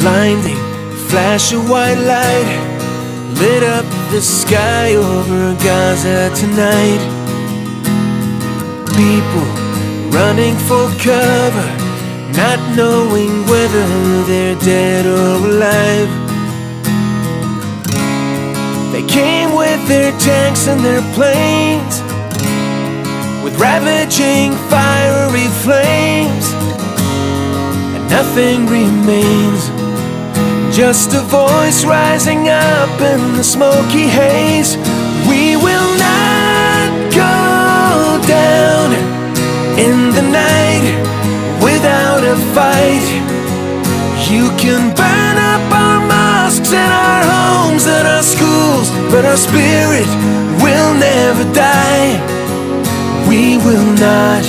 Blinding flash of white light lit up the sky over Gaza tonight. People running for cover, not knowing whether they're dead or alive. They came with their tanks and their planes, with ravaging fiery flames, and nothing remains, just a voice rising up in the smoky haze. We will not go down in the night without a fight. You can burn up our mosques and our homes and our schools, but our spirit will never die. We will not